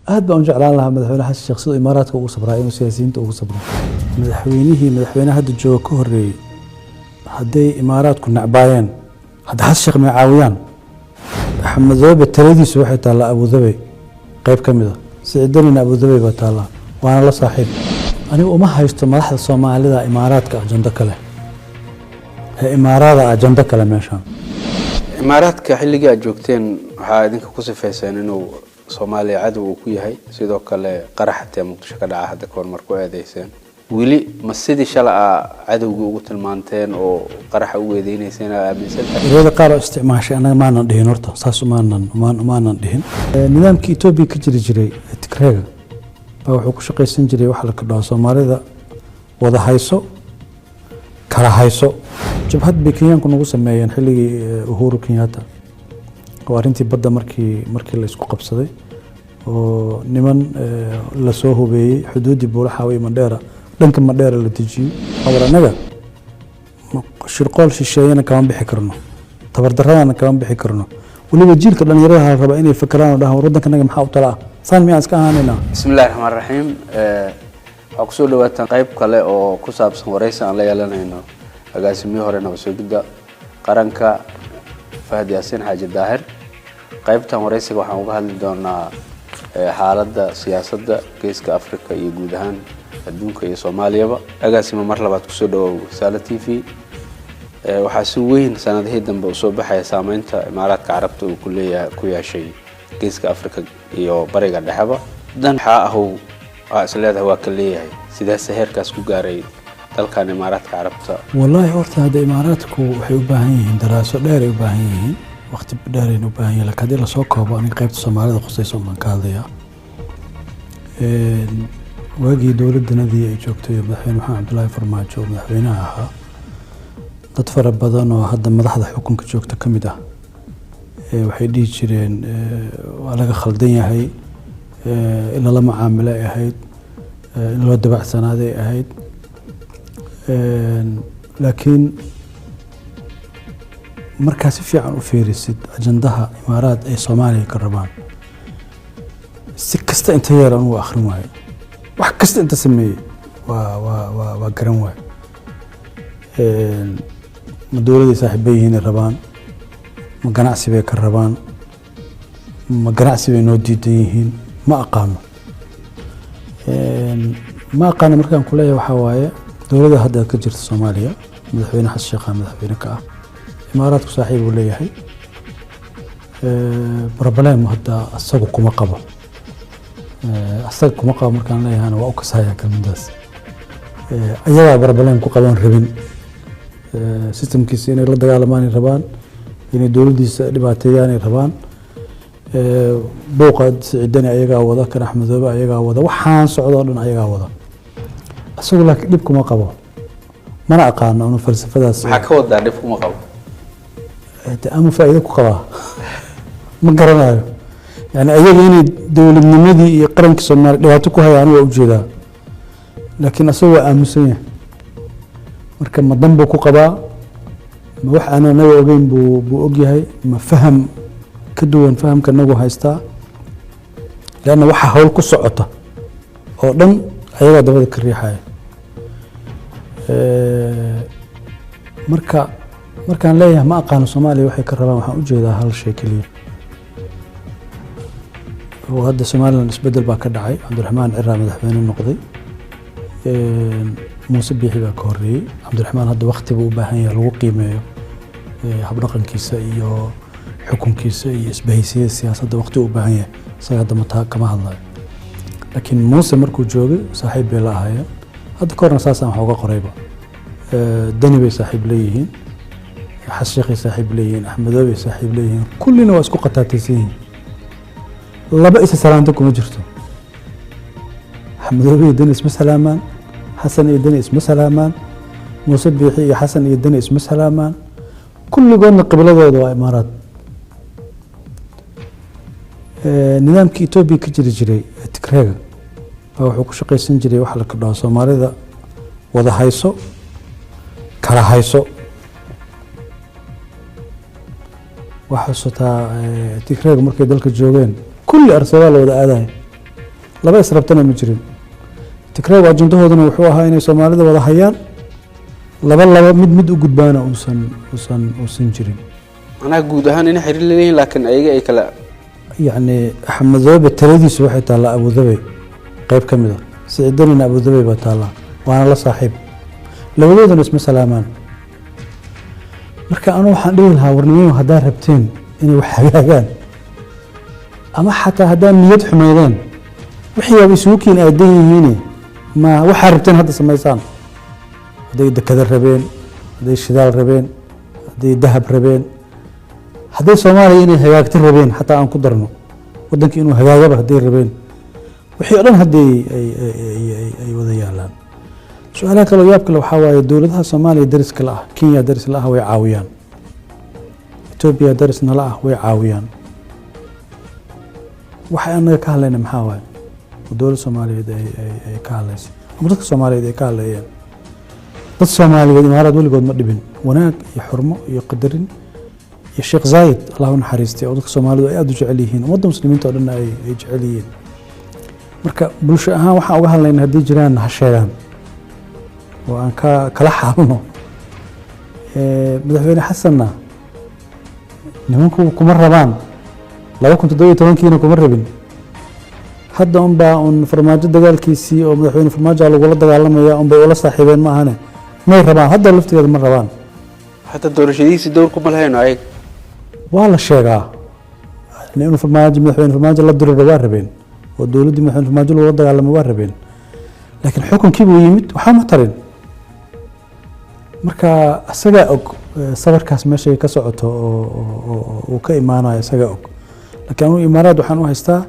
aad baan u jeclaan lahaa madaxweyne xasan sheekh sidoo imaaraadka ugu sabraa inuu siyaasiyiinta ugu sabro madaxweynaha hadda jooga ka horeeyay hadday imaaraadku nacbaayeen hadda xasan sheekh ma caawiyaan axmed doobe taladiisu waxay taallaa abudabi qayb ka mid ah siciidanina abudabi baa taallaa waana la saaxiib anigu uma haysto madaxda soomaalida imaaraadka ajando kale imaarada ajando kale meeshaan imaaraadka xilliga aad joogteen waxaa idinka ku sifeyseen inuu Soomaaliya cadow uu ku yahay sidoo kale qaraxta muqdisho ka dhaca hadda koor markuu eedeyseen wili ma sidii shala cadowga ugu tilmaanteen oo qaraxa u weedeynaysan aaminsan qaar isticmaashay anaga maanan dhihin horta saas maanan dhihin nidaamkii Itoobiya ka jiray Tigreega wuxuu ku shaqeysan jiray wax la kadhaa Soomaalida wada hayso kala hayso jabhad bay Kenyaanku nagu sameeyeen xilligii Uhuru Kenyatta oo arintii badda markii la isku qabsaday oo niman la soo hubeeyay xuduudii buulaha way Mandheera dhanka Mandheera la dejiyay awranaga shirqool shisheeyana kama bixi karno tabardaradana kama bixi karno waliba jiilka dhalinyarada raba inay fakaraan oo dhahan wadankanaga maxaa u talaa saan miyaan iska ahaanayna bismillaahir rahmaanir rahiim waxaa ku soo dhawaataan qayb kale oo ku saabsan wareysi aan la yeelanayno agaasimiye hore nabadgelyada qaranka Fahdi Yaasin Xaaji Daahir qaybtan wareysiga waxaan uga hadli doonaa xaaladda siyaasadda geeska Afrika iyo guud ahaan adduunka iyo Soomaaliyaba agaasimo mar labaad ku soo dhawow Saala TV waxaa si weyn sanadihii dambe u soo baxay saameynta Imaaraadka Carabta uu ku yeeshay geeska Afrika iyo bariga dhexaba dan waxa isleedahay waa ka leeyahay sidaas heerkaas ku gaaray dalkan Imaaraadka Carabta wallahi horta hada Imaaraadku waxay u baahan yihiin daraaso dheer ay u baahan yihiin waqti dheer ay u baahan yihiin laakiin la soo koobo aniga qaybta Soomaalida khusayso ma ka hadlaya waagii dawladdanadii ay joogtay madaxweyne Maxamed Cabdullaahi Farmaajo madaxweynaha ahaa dad fara badan oo hadda madaxda xukunka joogta ka mid ah waxay dhihi jireen waa laga khaldan yahay in la macaamilo ay ahayd in loo dabacsanaaday ay ahayd laakiin markaa si fiican u fiirisid ajandaha imaaraad ay Soomaaliya ka rabaan si kasta inta yar anu akhrin waayo wax kasta inta sameeyay waa garan waayo ma dawladda saaxiibay yihiin rabaan ma ganacsi bay ka rabaan ma ganacsi bay noo diidan yihiin ma aqaano markaan ku leeyahay waxa waaye dawladda hadda ka jirta Soomaaliya madaxweyne xasan sheekh madaxweyne ka ah imaaraadku saaxiib uu leeyahay problem hadda asagu kuma qabo markaan leeyahay waa u kasaya kalmadaas ayaga problem ku qaban rabin systemkiisa inay la dagaalamaan rabaan inay dawladdiisa dhibaateeyaan rabaan booqad siciidani ayaga wada kan Axmed Doobe ayaga wada waxaan socdo dhan ayaga wada asagu laakiin dib kuma qabo mana aqaano inuu falsafadaas waxa ka wada dib kuma qabo ama faa'iido ku qaba ma garanayo yani ayaga inay dawladnimadii iyo qaranka Soomaaliya dhibaato ku hayaan waa u jeedaa laakiin asagu waa aamusan yahay marka ma danbo ku qabaa ma wax aan anaga ogeyn buu og yahay ma faham ka duwan fahamka nagu haystaa laana waxa hawl ku socota oo dhan ayaga dabada ka riixaya markaan leeyahay ma aqaano Soomaaliya waxay ka rabaan waxaan u jeedaa hal shay kaliya oo hadda Soomaaliland isbedel baa ka dhacay Cabdiraxmaan Cirraa madaxweyne noqday Muuse Biixi baa ka horeeyay Cabdiraxmaan hadda waqti buu u baahan yahay lagu qiimeeyo habdhaqankiisa iyo xukunkiisa iyo isbahaysiga siyaasadda waqti u baahan yahay isaga hadda kama hadlayo laakiin Muuse markuu joogay saaxiib bay la ahaayeen hadda korna saasaan wax uga qorayba dani bay saaxiib leeyihiin xasan sheekh saaxiib leeyihiin Axmed Doobe saaxiib leeyihiin kullina waa isku qataataysan yihiin laba isa salaanta kuma jirto Axmed Doobe iyo dani isma salaamaan xasan iyo dani isma salaamaan Muuse Biixi iyo xasan iyo dani isma salaamaan kulligoodna qibladooda waa imaaraad nidaamkii Itoobiya ka jiray Tigreega wuxuu ku shaqeysan jiray wax la kadhaa Soomaalida wada hayso kala hayso waxa soo taa Tigreega markay dalka joogeen kulli arsada la wada aaday laba israbtana ma jirin tigrayga ajandahoodana wuxuu ahaa inay soomaalida wada hayaan laba mid u gudbaana uusan jirin anaa guud ahaan in xiriir leeyihiin laakiin ayaga ay kala يعني أحمد ذوبي التلديس واحد طالع أبو ذبي قريب كمذا سعدني أبو ذبي بطالع وأنا لا صاحب لو ولد اسمه سلامان مركا أنا وحنقول لها ورنيين وهدار ربتين إني وحاجان أما حتى هدان نيت حميدان وحيا بيسوكين أديه هنا ما وحاربتين هذا سميسان هذا كذا ربين هذا الشدال ربين هذا ذهب ربين هذي سومالي إني هجاجت الربين حتى أن قدرنا ودنك إنه هجاجبه هذي الربين وحيران هذي أي وذيالان سؤالك لو يابك لو حاول دولتها سومالي درس كلاه كينيا درس لها ويعاويان إثيوبيا درسنا لها ويعاويان وحي أنا كهلنا محاول ودول سومالي أي كهلس أمريكا الصومالية أي كهليان بس الصومالي الإمارات دول قد مدبين هناك يحرموا يقدرين الشيخ زايد الله نحرسته ودك Soomaalidu ay aad u jecel yihiin waddan muslimiinta oo dhan ay jecel yihiin marka bulsho ahaan waxa uga hadlaynaa hadii jiraan ha sheegan oo aan kala xaalno madaxweyne xasanna nimanku kuma rabaan 2017 kuma rabin hadda un farmaajo dagaalkiisii oo madaxweyne farmaajo lagu la dagaalamaya bay wala saaxiibeen ma ahane may rabaan hadda laftigeeda ma rabaan حتى doorashadiisi dowr kuma lahayn ay ولا شيء لأنه في الماجم مثلاً في الماجم لا تدري الرواربين والدولة مثلاً في الماجم لا تدري على المواربين لكن حكم كيف يمت وحامترين مركا سجاؤك صبر كاس ماشي كسعته وكإيمانا سجاؤك لكن إمارات وحنو هستا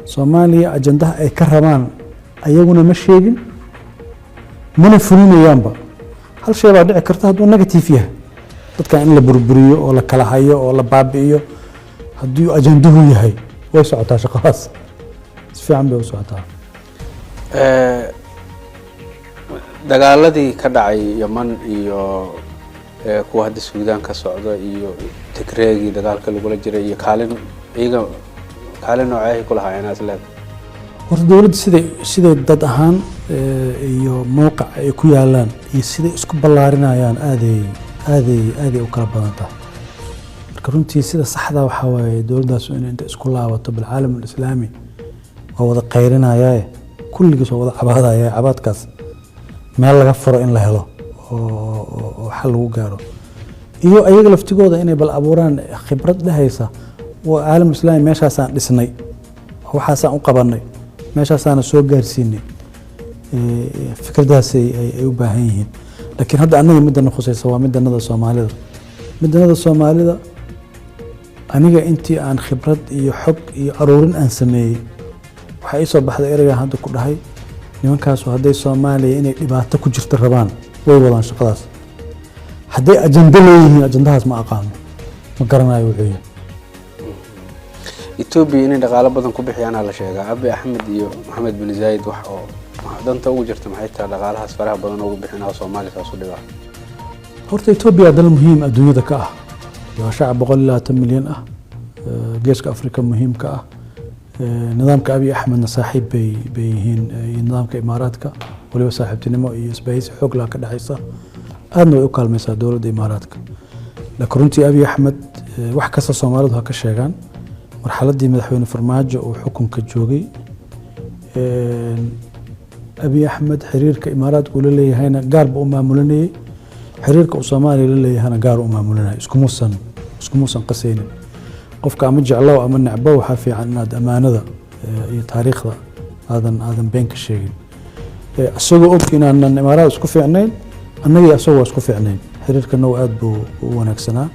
صوماليا أجندها أي كرمان أيقونا مشيين من الفنون يامبا هل شيء بعد كرتها دون نجتي فيها dadka in la burburiyo oo la kala hayo oo la baabi'iyo hadii ajanduhu yahay way socotaa shaqadaas si fiican bay u socotaa dagaaladii ka dhacay Yemen iyo kuwa hadda Suudaan ka socda iyo Tigreegi dagaalka lagu la jiray iyo kaalin noocay ku lahaayeen aslan horta dawladda sida dad ahaan iyo mowqac ay ku yaalaan iyo sida isku ballaarinayaan aaday u kala badan tahay marka runtii sida saxda waxa waaye dawladdaas inay inta isku laabato bil caalam islaami oo wada qayrinayay kulligiis oo wada cabaadaya cabaadkaas meel laga furo in la helo oo xal lagu gaaro iyo ayaga laftigooda inay bal abuuraan khibrad dhahaysa oo caalam islaami meeshaasaan dhisnay waxaasaan u qabanay meeshaasaan soo gaarsiinay fikradaas ay u baahan yihiin لكن هذا أنا مدة خصيصة ومدة نظر سوماليدا أنا أنتي عن خبرات يحب يقررون أن سمي وحيصل بحد إيرجا هذا كله هاي نيوان كاسو هذا سومالي إني اللي تكون جرت الربان ويولان شقلاص هذا أجندة ليه أجندة ما أقام ما قرنا يوعيه إثيوبيا إني دقالة بدن كوبيح أنا على شيء أبي أحمد محمد بن زايد وحو دانتا ugu jirta maxay tahay dhaqaalahaas faraha badan ugu bixinaa Soomaaliya taas u dhigaa horta Ethiopia dal muhiim adduunyada ka ah waa shacab 120 milyan ah geeska Afrika muhiim ka ah nidaamka Abiy Ahmed saaxiib bay yihiin nidaamka Imaaraadka waliba saaxiibtinimo iyo isbahaysi xoog la ka dhaxaysa aadna way u kaalmaysaa dawladda Imaaraadka laakiin runtii Abiy Ahmed wax kasta Soomaalidu ha ka sheegaan marxaladii madaxweyne Farmaajo oo xukunka joogay أبي أحمد حريرك إمارات قول لي هنا قارب ملني حريرك وصومالي لي هنا قارب ملني اسكموسن قسين قفك أمجع الله وأمن عبا وحافي عن أمانة ذا تاريخ هذا بينك الشيء السوق أوكينا أن الإمارات اسكفي عنين أني أسوى اسكفي عنين حريرك النوعات ونكسنا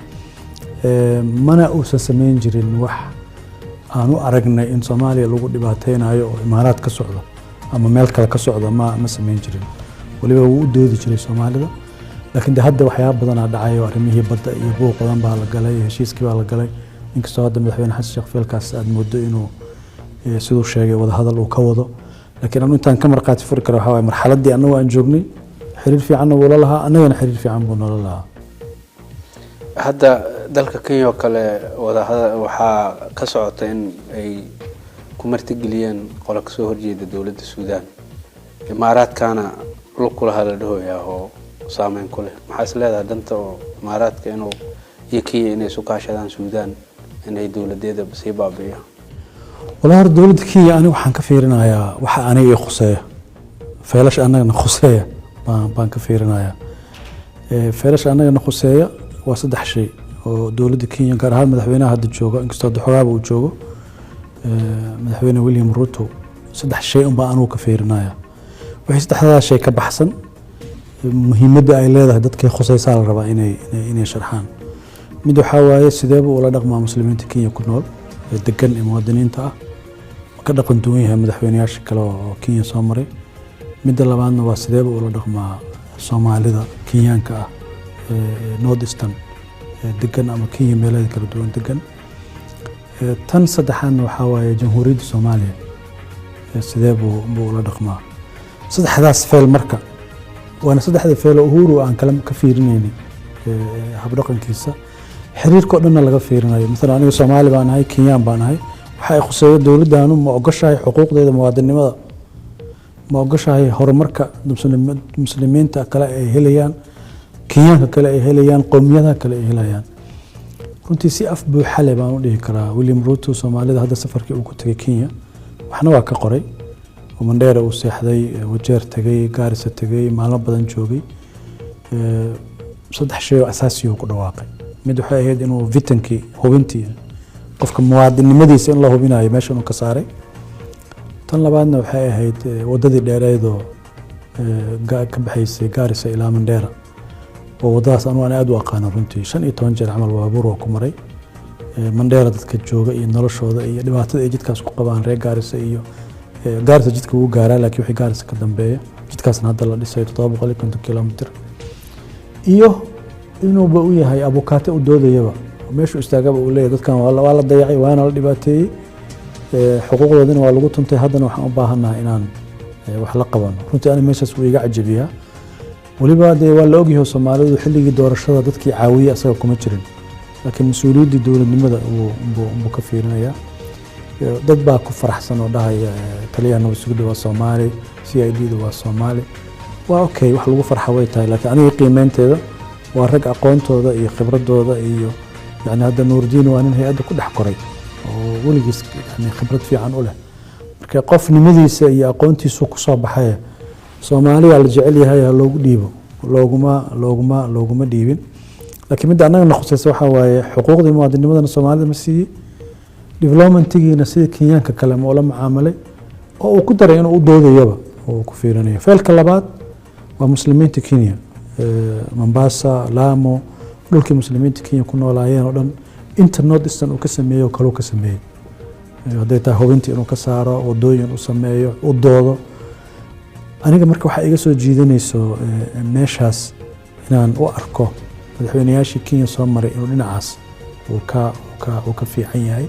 منا أوسا سمين جرين وح أنا أرجنا إن صوماليا لو دبعتين هاي إمارات كسعودة أما مالك لك صعدة ما سمين جرين ولي هو دودي جري سوماليدا لكن ده هذا وحياة بدنا دعاية وأرميه بدأ يبوق قدام بهالقلاي هشيس كي بهالقلاي إنك صاد مدحوين حس شيخ فيل كاس مدة إنه سدور شيء وده هذا اللي كوضه لكن أنا أنت كم رقات فرق روحها مرحلة دي أنا وأنجبني حرير في عنه ولا لها أنا حرير في عنه ولا لها هذا dalka Kenya kale wada waxa ka socota in ay ku martigeliyeen qola ka soo horjeeda dowladda Suudaan imaaraadkana lukula hal dhahoyaa oo saameyn ku leh maxaa is leedahay danta oo imaaraadka inuu Kenya inay soo kaashadaan Suudaan inay dowladeeda sii baabi'iyaan والله دولة كينيا أنا وحن كفيرنا يا وح أنا يخصيه فلاش أنا نخصيه بان كفيرنا يا فلاش أنا نخصيه وصدح شيء ودولة كينيا قال هذا مدحوينا هذا الجوجا إنك حواب وجوجا مدحوينا ويليام روتو صدح شيء بانو كفيرنا يا وحيصدح هذا شيء كبحسن مهمة أي هذا دتك خصيه صار ربع إني شرحان مدو حواي سداب ولا دقمة مسلمين كينيا كنول degan ee muwaadiniinta ah ka dhaqan duwan yahay madaxweynayaasha kale oo Kenya soo maray midda labaadna waa sidee uu la dhaqmaa Soomaalida Kenyaanka ah North Eastern degan ama Kenya meelaha kala duwan degan tan saddexaadna waxa waaye jamhuuriyadda Soomaaliya sidee uu la dhaqmaa saddexdaas feel marka waana saddexda feel Uhuru aan kala ka fiirinayni hab dhaqankiisa xiriirka dhanna laga fiirinayo mesela aniga Soomaali baan ahay Kenyaan baan ahay waxa ay khusaydo dawladdaanu ma ogashahay xuquuqdeeda muwaadinimada ma ogashahay horumarka muslimiinta kale ay helayaan Kenyaanka kale ay helayaan qowmiyadaha kale ay helayaan runtii si af buuxa leh baan u dhihi karaa William Ruto Soomaalida hadda safarkii uu ku tagay Kenya waxna waa ka qoray oo Mandera uu seexday wajeer tagay Garissa tagay maalmo badan joogay saddex shay oo asaasi ah ku dhawaaqay mid waxa ahayd inuu vitankii hubintii qofka muwaadinimadiisa in la hubinayo meesha uu ka saaray tan labaadna waxa ahayd wadadii dheereed oo ka baxaysay Garissa ilaa Mandera oo wadadaas aan aad u aqaan runtii 15 jeer amal baabuur oo ku maray Mandera dadka jooga iyo noloshooda iyo dhibaatada ay jidkaas ku qabaan reer Garissa iyo Garissa jidka uu gaaraa laakiin wixii Garissa ka dambeeya jidkaasna hadda la dhisay 750 kilomitir iyo inuu ba u yahay abukaate u doodayaba meeshu istaagaba uu leeyahay dadkan waa la dayacay waana la dhibaateeyay xuquuqdoodina waa lagu tuntay haddana waxaan u baahanahay inaan wax la qabano runtii ani meeshaas wuu iga cajabiyaa waliba waa la ogyahay Soomaalidu xilligii doorashada dadkii caawiyay asaga kuma jirin laakiin mas'uuliyadda dawladnimada uu ka fiirinaya dad baa ku faraxsan oo dhahaya taliyana wasuuqda waa Soomaali CID waa Soomaali waa okay wax lagu farxo way tahay laakiin aniga qiimeynteeda waa rag aqoontooda iyo khibradooda iyo yani hadda Nuurdiin waa nin hay'adda ku dhex koray oo waligiis yani khibrad fiican u leh marka qofnimadiisa iyo aqoontiisu ku soo baxay Soomaaliya la jecel yahay loogu dhiibo looguma dhiibin laakiin mid anaga naqsayso waxa waaye xuquuqda muwaadinimadana Soomaalida ma siiyay developmentigiina sida Kenyaanka kale ma la macaamilay oo uu ku daray inuu u doodayaba oo ku fiirinayo feelka labaad waa muslimiinta Kenya Mombasa Lamu dhulkii muslimiinta Kenya ku noolaayeen oo dhan inta North Eastern uu ka sameeyo kale uu ka sameeyo haday taa hubintii inuu ka saaro wadooyin uu sameeyo u doodo aniga marka waxa iga soo jiidanayso meeshaas inaan u arko madaxweynayaashii Kenya soo maray inuu dhinacaas uu ka fiican yahay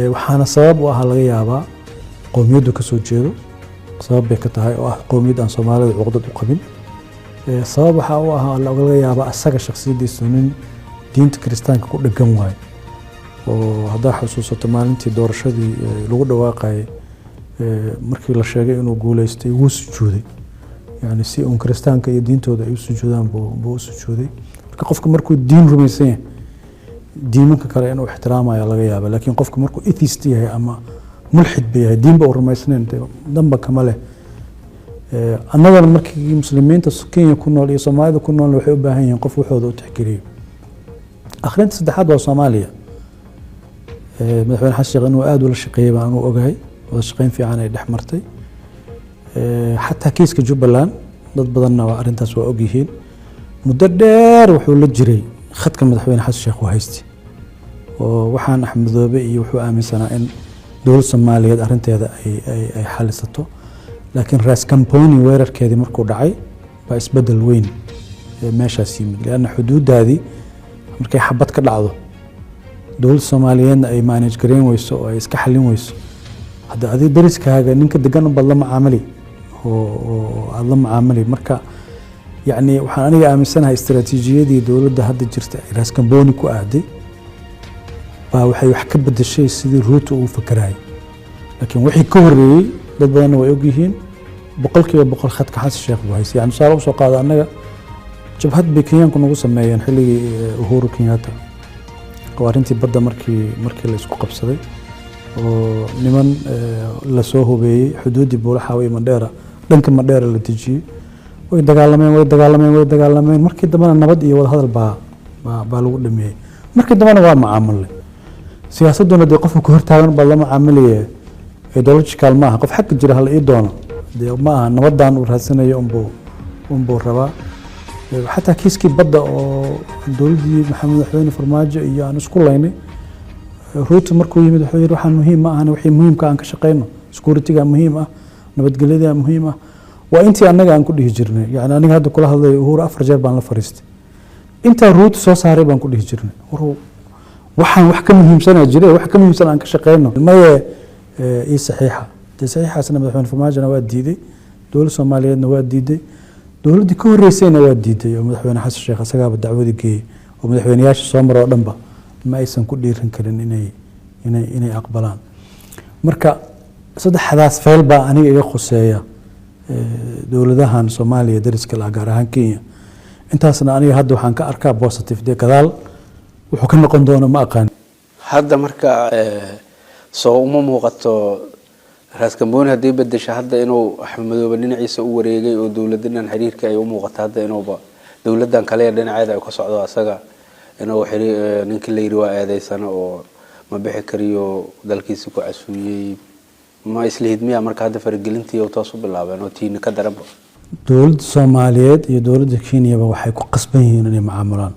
waxaana sabab u ah laga yaabaa qowmiyaddu ka soo jeedo sabab bay ka tahay oo ah qowmiyad aan Soomaalida cuqdad u qabin sabab waxa uu ah laga yaabaa asaga shakhsiyadiisa nin diinta Kiristaanka ku dhagan waay oo hadda xusuusato maalintii doorashadii lagu dhawaaqay markii la sheegay inuu guuleystay wuu sujuuday yani si uu Kiristaanka iyo diintooda ay u sujuudaan buu u sujuuday marka qofka markuu diin rumaysan yahay diimanka kale inuu ixtiraamayo laga yaabaa laakiin qofka markuu atheist yahay ama mulxid yahay diinba uu rumaysnayn damba kama leh annagana markii muslimiinta Kenya ku nool iyo Soomaalida ku nool waxay u baahan yihiin qof waxooda u tixgeliyo akhrinta saddexaad waa Soomaaliya madaxweyne xasan inuu aad ula shaqeeyay baan uu ogahay wada shaqeyn fiican ay dhexmartay xataa kiiska Jubbaland dad badanna waa arintaas waa og yihiin muddo dheer wuxuu la jiray khadka madaxweyne xasan sheekh wahaystay oo waxaan Axmedoobe iyo wuxuu aaminsanaa in dowladda Soomaaliyeed arinteeda ay xalisato laakiin raas campaign weerarkeedii markuu dhacay baa isbedel weyn meeshaas yimid laana xuduudaadii markay xabad ka dhacdo dowladda Soomaaliyeed ay manage gareyn weyso oo ay iska xalin weyso hadda adii dariskaaga ninka degan u badla macaamili oo aad la macaamili marka يعني waxaan aniga aaminsanahay istiraatiijiyadii dawladda hadda jirta ay raas campaign ku aaday baa waxay wax ka bedeshay sidii Ruto uu fakarayay laakiin wixii ka horreeyey dad badanna way ogyihiin boqolkiiba boqol khadka xasan sheekh buu haystay yani tusaale usoo qaada annaga jabhad bay kenyaanku nagu sameeyeen xilligii uhuru kenyatta oo arrintii badda markii la isku qabsaday oo niman la soo hubeeyey xuduuddii buulaxaawa iyo mandheera dhanka mandheera la dejiyey way dagaalameen markii dambena nabad iyo wada hadal baa lagu dhameeyey markii dambena waa macaamulay siyaasaduna dee qofka ku hortaagan baa la macaamilaya ideological maaha qof xagga jira hala ii doono dee ma aha nabadan uu raadsanayo unbuu rabaa xataa kiiskii badda oo dowladdii madaxweyne farmaajo iyo aan isku laynay ruuto markuu yimid wuxuu yidhi waxaan muhiim ma ahana wixii muhiimka aan ka shaqeyno securityga muhiim ah nabadgelyada muhiim ah waa intii annaga aan ku dhihi jirnay yani aniga hadda kula hadlay uhuru 4 jeer baan la fariistay intaa ruuto soo saaray baan ku dhihi jirnay waxaan wax ka muhiimsanaa jire wax ka muhiimsan aan ka shaqeyno maye ii saxiixa dee saxiixaasna madaxweyne farmaajona waa diiday dowladda soomaaliyeedna waa diiday dowladdii ka horreysayna waa diiday oo madaxweyne xasan sheekh isagaaba dacwadii geeyey oo madaxweyneyaasha soo mara oo dhanba ma aysan ku dhiiran karin inay aqbalaan marka saddexdaas fayl baa aniga iga khuseeya dowladahan soomaaliya dariska lah gaar ahaan kenya intaasna aniga hadda waxaan ka arkaa positive dee gadaal wuxuu ka noqon doono ma aqaan hadda marka soo uma muuqato raas kambooni haddii bedesha hadda inuu axmed madoobe dhinaciisa u wareegay oo dowladdan xiriirka ay u muuqato hadda inuuba dowladdan kale ee dhinaceeda ay ka socdo asaga inuu ninkii la yiri waa eedeysana oo ma bixi kariyo dalkiisa ku casuuyay ma islihidmiya marka hadda faragelintii oo toos u bilaabeen oo tiina ka daranba dowladda Soomaaliyeed iyo dowladda Kenya waxay ku qasban yihiin inay macaamulaan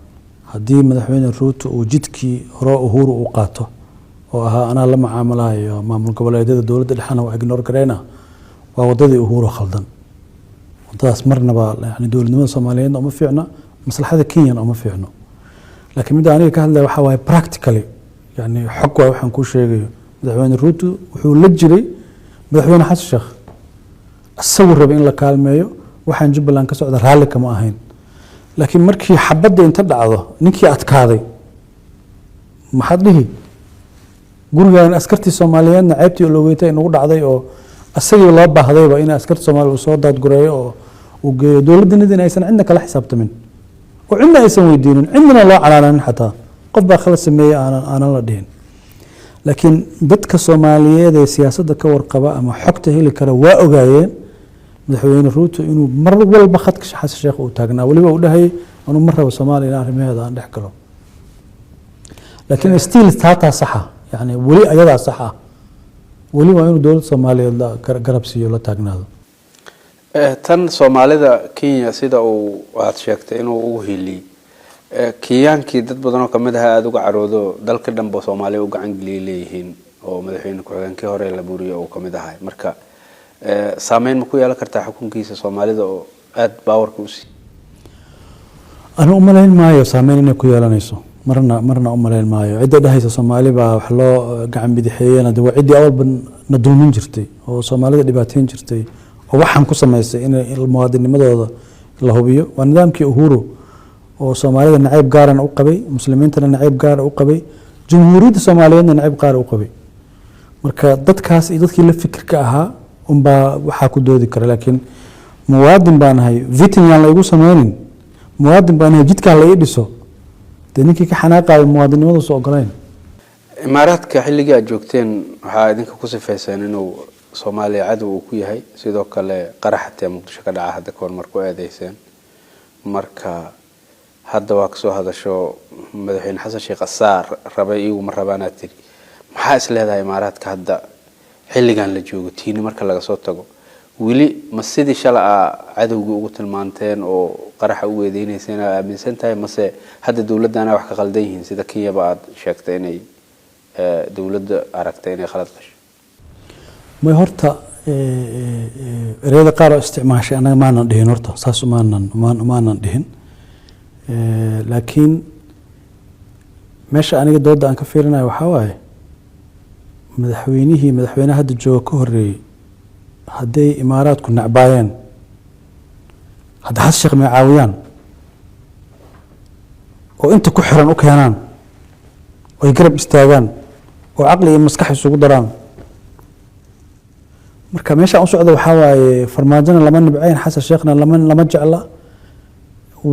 haddii madaxweyne Ruto uu jidkii hore Uhuru u qaato oo ahaa ana la macaamulayo maamul goboleedyada dowladda dhexana waa ignore gareena waa wadadii Uhuru khaldan wadadaas marnaba yani dowladnimada Soomaaliyeed uma fiicna maslaxada Kenya uma fiicno laakiin mid aniga ka hadlay waxa way practically yani xog waxaan ku sheegayo madaxweyne Ruto wuxuu la jiray madaxweyne xasan sheekh asagoo rabay in la kaalmeeyo waxaan Jubbaland ka socda raali kama ahayn laakiin markii xabadda inta dhacdo ninkii adkaaday maxad dhihi gurigan askartii Soomaaliyeedna ceebtii loo weeytay inuu dhacday oo asagii loo baahdayba in askartii Soomaaliyeed soo daad gureeyo oo uu geeyo dowladda aysan cidna kala xisaabtamin oo cidna aysan weydiinin cidna loo calaanan xataa qof baa khala sameeyay aanan la dhihin laakiin dadka Soomaaliyeed ee siyaasadda ka warqaba ama xogta heli kara waa ogaayeen madaxweyne Ruto inuu mar walba khadka xasan sheekh uu taagnaa waliba uu dhahay inuu mar rabo Soomaaliya arrimaheeda aan dhex galo laakiin still taata saxa yani wali ayada saxa wali waa inuu dowladda Soomaaliyeed la garab siiyo la taagnaado tan Soomaalida Kenya sida uu waad sheegtay inuu ugu heli Kenyaankii dad badan oo kamid ah aad uga caroodo dalka dhanba Soomaaliya u gacan leeyihiin oo madaxweyne ku-xigeenkii hore la buuriyo oo kamid ahay marka saameyn ma ku yeelan kartaa xukunkiisa Soomaalida oo aad baawarka u sii أنا أملين مايو سامين كوي على نيسو مرنا أملين مايو عدة دهيس الصومالي بحلو قاعد بدحية ندو عدة أول بندول من جرتي هو صومالي دباتين جرتي ووحن كوسا مايس إن الموادين ماذا الله بيو والنظام كي أهورو وصومالي نعيب قارن أوقبي مسلمين تنا نعيب قار أوقبي جمهورية الصوماليين نعيب قار أوقبي مركا ضد كاس إذا كي فكر كأها با وحاكو دو ذكر لكن موادين بان هاي فيتن يعني يقول سمانين موادين بان هاي جدك على يدسو تنيكي كحناقة الموادين ماذا سوء قرين إمارات كحلقة جوكتين waxaa idinka ku sifaysan inuu Soomaaliya cadow uu ku yahay sidoo kale qaraxta muqdisho ka dhaca hadda koor markuu eedeyseen marka hadda waa ka soo hadasho madaxweyne xasan sheekh asaar rabay iyagu ma rabaan aad tiri maxaa is leedahay imaaraadka hadda xilligan la joogo tiini marka laga soo tago wili ma sidii shalaa cadowga ugu tilmaanteen oo qaraxa u weedeynaysan aaminsan tahay mase hadda dawladana wax ka qaldan yihiin sida Kenya baad sheegtay inay dawladda aragtay inay khalad gashay ما هرتا رياضة قارة استعماش أنا ما ندهن هرتا ساس ما ندهن لكن ماشي أنا قد أن كفيرنا وحواي مدحوينه هاد الجو كهري هدي إمارات كنا عبايان هذا هالشيخ معاويان وأنت كحرا وكيانان ويقرب استاغان وعقلي مسكح السوق دران marka meesha aan u socdo waxaa waaye farmaajona lama nibcayn xasan sheekhna lama jecla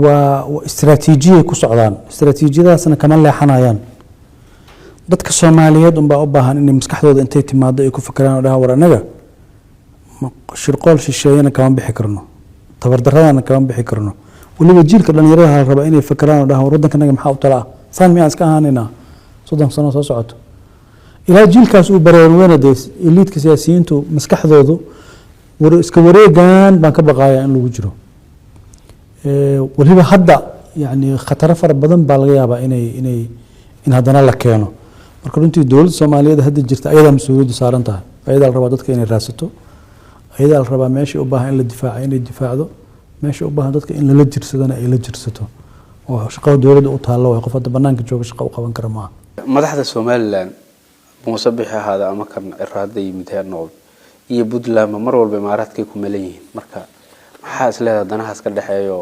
waa istiraatiijiyay ku socdaan istiraatiijiyadaasna kama leexanayaan dadka Soomaaliyeed unbaa u baahan in maskaxdooda intay timaado ay ku fikiraan oo dhahaan war anaga shirqool shisheeyana kama bixi karno tabardaradana kama bixi karno waliba jiilka dhalinyarada raba inay fikiraan oo dhahaan war wadankanaga maxaa u talaa saan miyaan iska ahaanayna 30 sano soo socoto ilaa jiilkaas uu barnaamijyada elite siyaasiyiintu maskaxdoodu iska wareegan baan ka baqayaa in lagu jiro waliba hadda yani khatar fara badan baa laga yaabaa in haddana la keeno marka runtii dawladda Soomaaliyeed hadda jirta ayada mas'uuliyadda saaran tahay ayada la rabaa dadka inay raasato ayada la rabaa meesha u baahan in la difaaco inay difaacdo meesha u baahan dadka in la jirsadana ay la jirsato oo shaqada dawladda u taalo oo qof hadda banaanka jooga shaqo u qaban kara maaha madaxda Somaliland muusabix hada ama kan iraada yimid heer nool iyo Puntland mar walba imaaraadkay ku meelayihiin marka maxaa isleedahay danahaas ka dhaxeeyo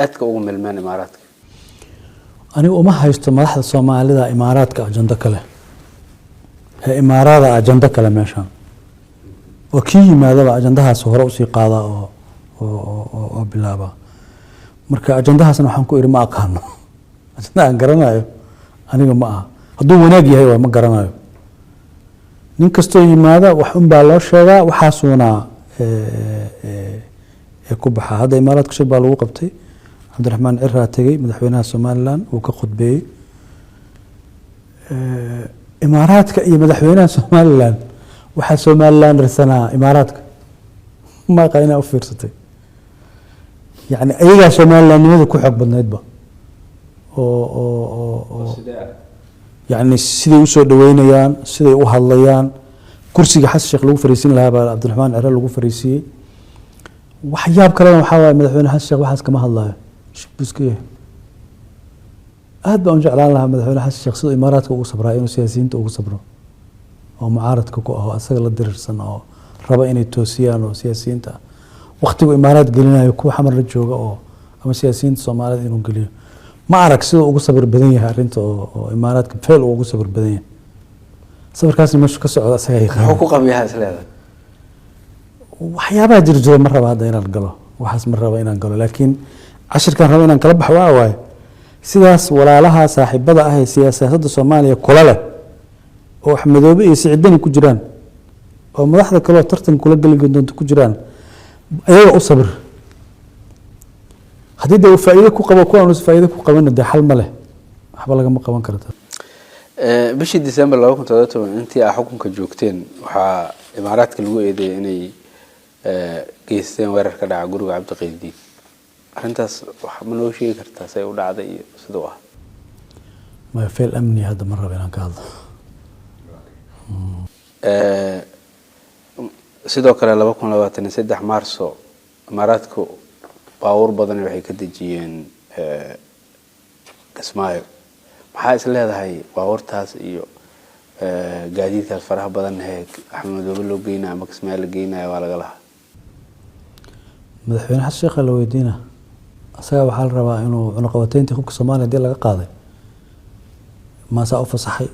aadka ugu milmeen imaaraadka anigu uma haysto madaxda Soomaalida imaaraadka ajanda kale imaarada ajanda kale meesha oo kii yimaadaba ajandahaas hore u sii qaada oo bilaaba marka ajandahaasna waxaan ku iri ma aqaano ajanda aan garanayo aniga ma aha hadduu wanaag yahay waa ma garanayo nin kastoo yimaada wax un baa loo sheegaa waxaasuna ku baxa hadda imaaraadka shir baa lagu qabtay Cabdiraxmaan Cirraa tagay madaxweynaha Somaliland uu ka khudbeeyay imaaraadka iyo madaxweynaha Somaliland waxa Somaliland risanaa imaaraadka ma qayna u fiirsatay yani ayaga Somaliland nimada ku xog badneedba oo يعني سيدي وسو دوينيان سيدي u hadlayaan kursiga xasan sheekh lagu fariisin lahaa Cabdiraxmaan Cirraa lagu fariisiyay waxyaab kale waxa waa madaxweynaha xasan sheekh waxaas kama hadlayo shibkiisa aad baan jeclaan lahaa madaxweynaha xasan sheekh sidoo imaaraadka ugu sabraa inuu siyaasiyiinta ugu sabro oo mucaaradka ku ah asaga la dirirsan oo raba inay toosiyaan oo siyaasiyiinta waqtigu imaaraad gelinayo ku xamar la jooga oo ama siyaasiyiinta Soomaaliyeed inuu geliyo ma arag sidoo ugu sabir badan yahay arinta oo imaaraadka feel ugu sabir badan yahay sabirkaas meesha ka socda asaga ay wuxuu ku qabiyaa isleedahay waxyaabaha jirjiro ma raba hadda inaan galo waxaas ma raba inaan galo laakiin cashirkan raba inaan kala baxo waa sidaas walaalaha saaxiibada ah ee siyaasadda Soomaaliya kula leh oo Axmedoobe iyo Siciidani ku jiraan oo madaxda kale tartan kula gali doonto ku jiraan ayaga u sabir haddii uu faa'iido ku qabo kuwa aan faa'iido ku qaban de xal ma leh waxba laga ma qaban karto bishii December 2017 intii ay xukunka joogteen waxa imaaraadka lagu eedeeyay inay geysteen weerar ka dhaca guriga Cabdiqaydi arintaas waxa ma noo sheegi kartaa say u dhacday iyo sidoo ah ma feel amni hadda mar raba inaan ka hadlo sidoo kale 2023 Maarso imaaraadku باور بدن waxay ka dajiyeen Kismaayo maxaa is leedahay baawartaas iyo gaadiidka faraha badan ee Axmedoobe loo geeyay ama Kismaayo la geeyay waa laga lahaa madaxweyne xasan sheekh la weydiina asaga waxa la rabaa inuu cunaqabateynta xubka Soomaaliya laga qaaday ma saa u fasaxay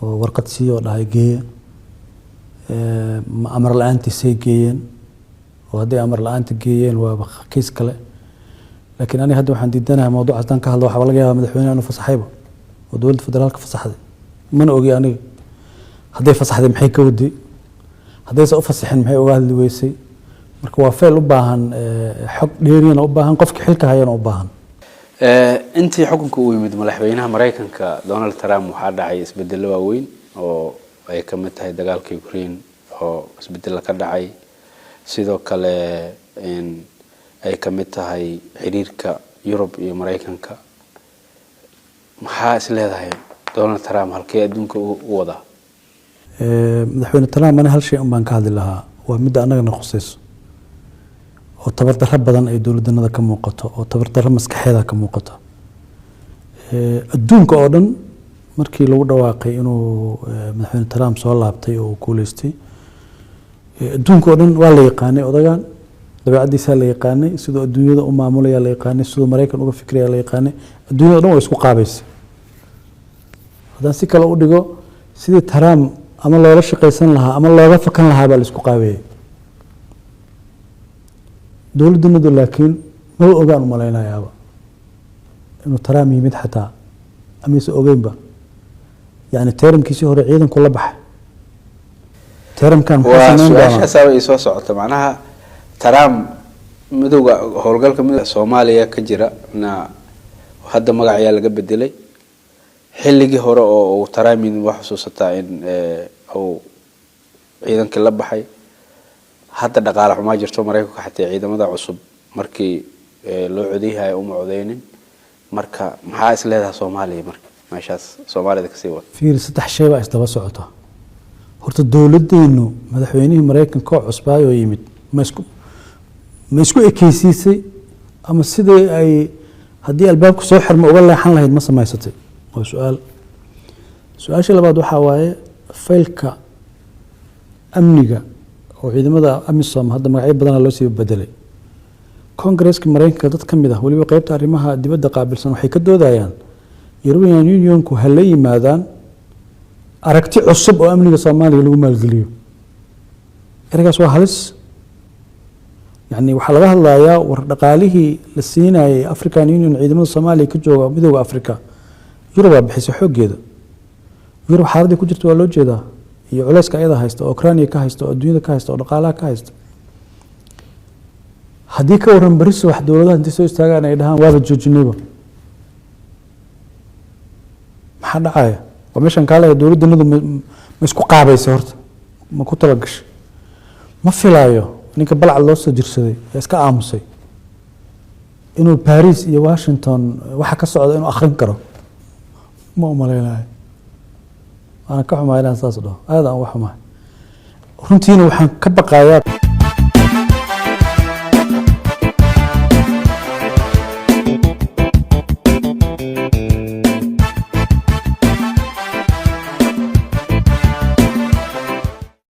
oo warqad siiyo dhahay geeya ma amar la'aantii say geeyeen وهذه أمر الآن تجيين وكيس كله لكن أنا هذا وحن ديدنا موضوع أصلاً كهذا وحول لقيها مدحونا أنه فصحيبه ودولة فدرالك فصحده من أوجي أنا هذا فصحده محيك ودي هذا سأفصح محي وقال اللي ويسي مركوا فعل أباهن حق ديرين أباهن قفك حلك هاي أباهن أنت حكمك ويمد ملحبينها مريكا كدونالد ترامب وحد عايز بدل وين أو أي كمت هاي دجال كيوكرين أو بدل كذا عاي sidoo kale ay ka mid tahay xiriirka Yurub iyo Mareykanka maxaa is leedahay Donald Trump halkee adduunka u wada madaxweyne Trump ana hal shay baan ka hadli lahaa waa mid anaga naqosayso oo tabardarro badan ay dawladnimada ka muuqato oo tabardarro maskaxeeda ka muuqato adduunka oo dhan markii lagu dhawaaqay inuu madaxweyne Trump soo laabtay oo kuuleystay adduunka oo dhan waa la yaqaanay odagan dabeecadiisa la yaqaanay sidoo adduunyada u maamulaya la yaqaanay sidoo Mareykan uga fikraya la yaqaanay adduunyada oo dhan way isku qaabaysay haddaan si kale u dhigo sidii Trump ama loola shaqaysan lahaa ama looga fakan lahaa baa la isku qaabeeyey dowladdanadu laakiin ma ogaan u malaynayaaba inuu Trump yimid xataa ama is ogeynba yani teeramkiisii hore ciidanku la baxay teeramkan su'aasha sabay soo socota macnaha Trump midowga howlgalka midowga Soomaaliya ka jira na hadda magaciisa laga bedelay xilligii hore oo Trump wax xusuusata in oo ciidanka la baxay hadda dhaqaale xumo jirto Mareykanka xataa ciidamada cusub markii loo codeeyay uma codeynin marka maxaa is leedahay Soomaaliya marka meeshaas Soomaalida ka sii wad fiir saddex shay baa isdaba socota horta dowladdeenu madaxweynihii Mareykanka oo cusbaa oo yimid ma isku ekeysiisay ama sidii ay haddii albaabku soo xirmo uga leexan lahayd ma samaysatay waa su'aasha labaad waxa waaye faylka amniga oo ciidamada AMISOM hadda magacyo badan loo sii bedelay Congress-ka Mareykanka dad kamid ah waliba qaybta arrimaha dibadda qaabilsan waxay ka doodayaan European Union-ku hal yimaadaan aragti cusub oo amniga Soomaaliya lagu maalgeliyo eragaas waa halis يعني waxa laga hadlayaa war dhaqaalihii la siinayay African Union ciidamada Soomaaliya ka jooga midowga Afrika Yurub bixisay xoogeeda Yurub xaaladii ku jirto waa loo jeedaa iyo culayska ayada haysta oo Ukraine ka haysta oo adduunyada ka haysta oo dhaqaalaha ka haysta haddii ka waran baris wax dowladaha inta soo istaagaan ay dhahaan waaba joojinayba maxaa dhacaya waa meeshan kale dowladdanadu ma isku qaabaysa horta ma ku talagashay ma filaayo ninka balcad loo soo jirsaday ee iska aamusay inuu Paris iyo Washington waxa ka socda inuu akhrin karo ma u maleynayo ana ka xumaayaan saas dhaw aad aan wax xumaay runtiina waxaan ka baqayaa